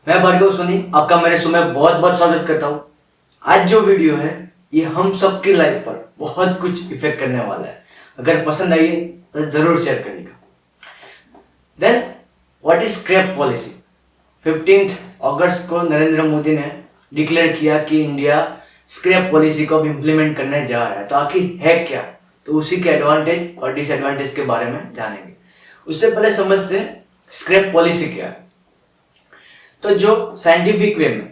मैं भार्गव सोनी आपका मेरे शो में बहुत बहुत स्वागत करता हूँ। आज जो वीडियो है ये हम सबकी लाइफ पर बहुत कुछ इफेक्ट करने वाला है। अगर पसंद आई तो जरूर शेयर करिएगा। Then what is scrap policy? 15 अगस्त को नरेंद्र मोदी ने डिक्लेयर किया कि इंडिया स्क्रैप पॉलिसी को अब इम्प्लीमेंट करने जा रहा है। तो आखिर है क्या, तो उसी के एडवांटेज और डिसएडवांटेज के बारे में जानेंगे। उससे पहले समझते हैं स्क्रैप पॉलिसी क्या है। तो जो साइंटिफिक वे में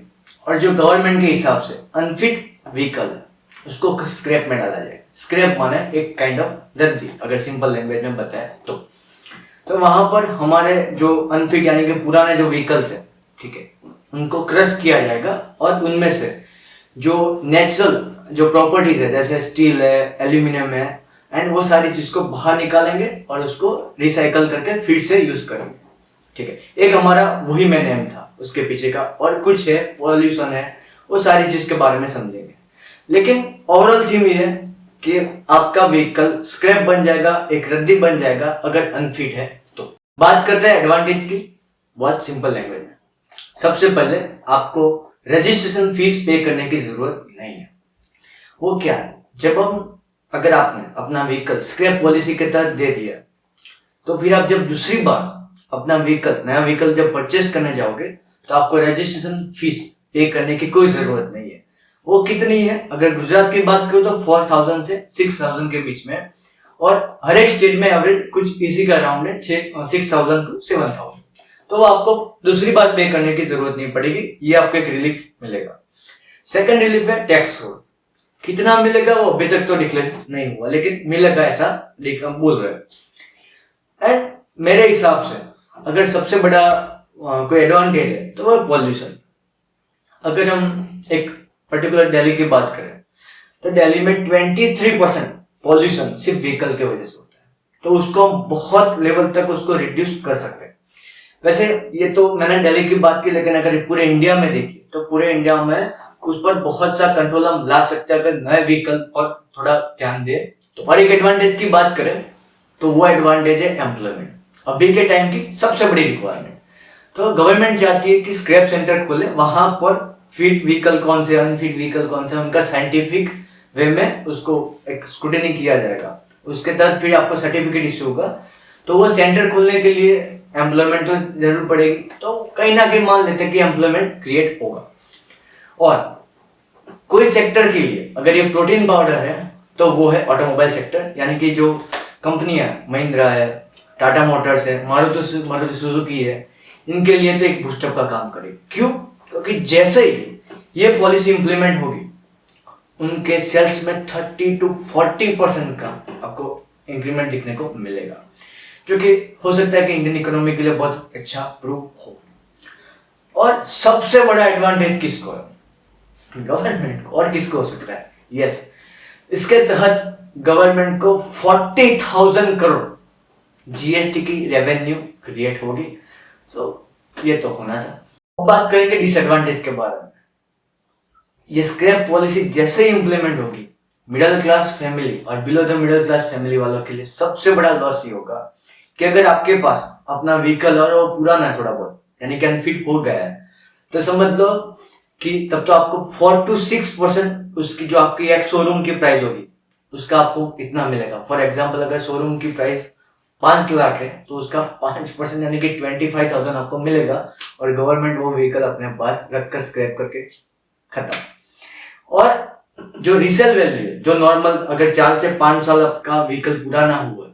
और जो गवर्नमेंट के हिसाब से अनफिट व्हीकल है उसको स्क्रैप में डाला जाएगा। स्क्रैप माने एक काइंड ऑफ रद्दी, अगर सिंपल लैंग्वेज में बताए तो वहां पर हमारे जो अनफिट यानी कि पुराने जो व्हीकल्स है, ठीक है, उनको क्रश किया जाएगा और उनमें से जो नेचुरल जो प्रॉपर्टीज है जैसे स्टील है, एल्यूमिनियम है, एंड वो सारी चीज को बाहर निकालेंगे और उसको रिसाइकल करके फिर से यूज करेंगे। ठीक है, एक हमारा वही मेन एम था उसके पीछे का, और कुछ है पॉल्यूशन है, वो सारी चीज के बारे में समझेंगे। लेकिन ओवरऑल थीम ये है कि आपका व्हीकल स्क्रैप बन जाएगा, एक रद्दी बन जाएगा अगर अनफिट है। तो बात करते हैं एडवांटेज की, बहुत सिंपल लैंग्वेज में। सबसे पहले आपको रजिस्ट्रेशन फीस पे करने की जरूरत नहीं है। वो क्या है, अगर आपने अपना व्हीकल स्क्रैप पॉलिसी के तहत दे दिया तो फिर आप जब दूसरी बार अपना नया व्हीकल जब परचेस करने जाओगे तो आपको रजिस्ट्रेशन फीस पे करने की कोई जरूरत नहीं है। वो कितनी है, अगर गुजरात की बात करूं तो 4000 से 6000 के बीच में, और हर एक स्टेट में एवरेज कुछ इसी का अराउंड है 6000 टू 7000। तो आपको दूसरी बार पे करने की जरूरत नहीं पड़ेगी, ये आपको एक रिलीफ मिलेगा। सेकंड रिलीफ है टैक्स रोड। कितना मिलेगा वो अभी तक तो डिक्लेयर नहीं हुआ, लेकिन मिलेगा ऐसा बोल रहे हैं। एंड मेरे हिसाब से अगर सबसे बड़ा कोई एडवांटेज है तो वो पॉल्यूशन। अगर हम एक पर्टिकुलर दिल्ली की बात करें तो दिल्ली में 23% पॉल्यूशन सिर्फ व्हीकल के वजह से होता है। तो उसको हम बहुत लेवल तक उसको रिड्यूस कर सकते हैं। वैसे ये तो मैंने दिल्ली की बात की, लेकिन अगर पूरे इंडिया में देखिए तो पूरे इंडिया में उस पर बहुत सा कंट्रोल हम ला सकते हैं अगर नए व्हीकल पर थोड़ा ध्यान दे तो। और एक एडवांटेज की बात करें तो वो एडवांटेज है एम्प्लॉयमेंट, अभी के टाइम की सबसे बड़ी रिक्वायरमेंट। तो गवर्नमेंट चाहती है कि स्क्रैप सेंटर खोले, वहां पर फिट व्हीकल कौन से, अनफिट व्हीकल कौन से, उनका साइंटिफिक वे में उसको एक स्क्रूटनी किया जाएगा। उसके तहत फिर आपको सर्टिफिकेट इश्यू होगा। तो वो सेंटर खोलने के लिए एम्प्लॉयमेंट तो जरूर पड़ेगी, तो कहीं ना कहीं मान लेते हैं कि एम्प्लॉयमेंट क्रिएट होगा। और कोई सेक्टर के लिए अगर ये प्रोटीन पाउडर है तो वो है ऑटोमोबाइल सेक्टर, यानी कि जो कंपनियां महिंद्रा है, टाटा मोटर्स है, मारुति सुजुकी है, इनके लिए तो एक बूस्टअप का काम करेगी। क्यों? क्योंकि जैसे ही ये पॉलिसी इंप्लीमेंट होगी उनके सेल्स में 30 to 40% का आपको इंक्रीमेंट दिखने को मिलेगा, जो कि हो सकता है कि इंडियन इकोनॉमी के लिए बहुत अच्छा प्रूव हो। और सबसे बड़ा एडवांटेज किसको है? गवर्नमेंट को। और किसको हो सकता है? यस, इसके तहत गवर्नमेंट को 40,000 करोड़ जीएसटी की रेवेन्यू क्रिएट होगी। सो ये तो होना था। अब बात करेंगे डिसएडवांटेज के बारे में। ये स्क्रैप पॉलिसी जैसे ही इंप्लीमेंट होगी, मिडिल क्लास फैमिली और below the middle class family वालों के लिए सबसे बड़ा लॉस ये होगा कि अगर आपके पास अपना व्हीकल और वो पुराना है थोड़ा बहुत, यानी कि अनफिट हो गया है, तो समझ लो कि तब तो आपको 4 to 6% उसकी जो आपकी एक शोरूम की प्राइस होगी उसका आपको इतना मिलेगा। फॉर एग्जाम्पल अगर शोरूम की प्राइस 5 लाख है तो उसका 5% यानी कि 25,000 आपको मिलेगा, और गवर्नमेंट वो व्हीकल अपने पास रखकर स्क्रैप करके खत्म। और जो रीसेल वैल्यू है, जो नॉर्मल अगर 4 से 5 साल आपका व्हीकल पुराना हुआ है,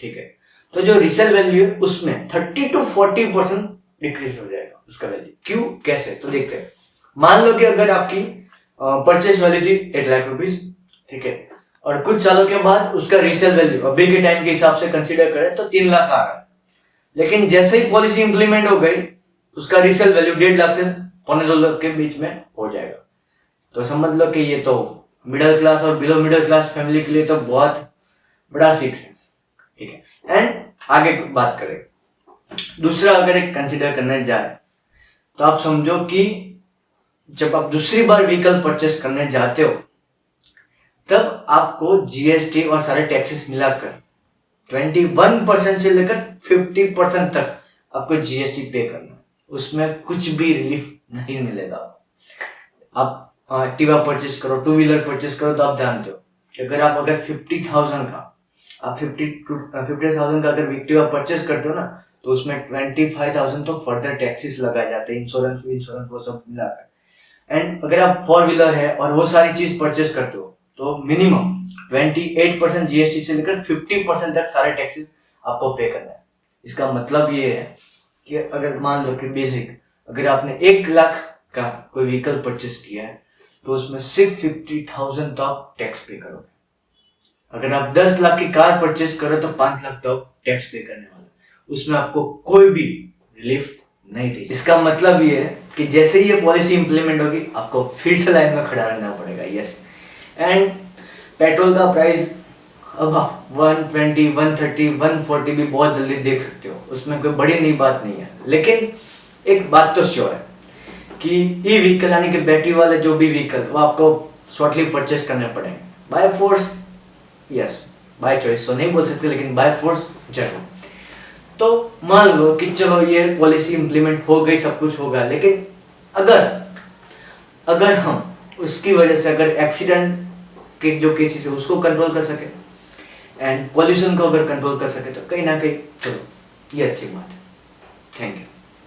ठीक है, तो जो रीसेल वैल्यू है उसमें 30 to 40% डिक्रीज हो जाएगा उसका वैल्यू। क्यों, कैसे, तो देखते हैं। मान लो कि अगर आपकी परचेस वैल्यू थी 8 लाख रुपीज, ठीक है, और कुछ सालों के बाद उसका रीसेल वैल्यू अभी के टाइम के हिसाब से कंसीडर करें तो 3 लाख आ रहा है। लेकिन जैसे ही पॉलिसी इंप्लीमेंट हो गई उसका रीसेल वैल्यू 1.5 लाख से 1.25 लाख के बीच में हो जाएगा। तो समझ लो कि ये तो मिडिल क्लास और बिलो मिडिल क्लास फैमिली के लिए तो बहुत बड़ा सिक्स है, ठीक है। एंड आगे बात करें, दूसरा अगर एक कंसीडर करने जाए तो आप समझो कि जब आप दूसरी बार व्हीकल परचेस करने जाते हो तब आपको जीएसटी और सारे टैक्सेस मिलाकर 21% से लेकर 50% तक आपको जीएसटी पे करना है। उसमें कुछ भी रिलीफ नहीं मिलेगा। आप एक्टिवा परचेस करो, टू व्हीलर परचेस करो, तो आप जानते हो कि अगर 50,000 का आप 50,000 का अगर एक्टिवा परचेस करते हो ना, तो उसमें 25,000 तो फर्दर टैक्सेस लगाए जाते हैं, इंश्योरेंस वो सब मिलाकर। एंड अगर आप 4 व्हीलर है और वो सारी चीज परचेस करते हो, तो मिनिमम 28% जीएसटी से लेकर 50% तक सारे टैक्सेस आपको पे करना है। इसका मतलब ये है कि अगर मान लो कि बेसिक अगर आपने 1 लाख का कोई व्हीकल परचेस किया है, तो उसमें सिर्फ 50,000 तो आप टैक्स पे करोगे। अगर आप 10 लाख की कार परचेस करो तो 5 लाख तो आप टैक्स पे करने वाले, उसमें आपको कोई भी रिलीफ नहीं दी। इसका मतलब ये है कि जैसे ही ये पॉलिसी इंप्लीमेंट होगी, आपको फिर से लाइन में खड़ा रहना पड़ेगा। यस, एंड पेट्रोल का प्राइस अब आप 120, 130, 140 भी बहुत जल्दी देख सकते हो, उसमें कोई बड़ी नई बात नहीं है। लेकिन एक बात तो श्योर है कि ई व्हीकल यानी कि बैटरी वाले जो भी व्हीकल, वो आपको शॉर्टली परचेस करने पड़ेंगे by force. Yes, by choice तो नहीं बोल सकते, लेकिन बाय फोर्स जरूर। तो मान लो कि चलो ये पॉलिसी इंप्लीमेंट हो गई, सब कुछ होगा, लेकिन अगर हम उसकी वजह से अगर एक्सीडेंट के जो केसेस है उसको कंट्रोल कर सके एंड पॉल्यूशन को अगर कंट्रोल कर सके, तो कहीं ना कहीं चलो ये अच्छी बात है। Thank you.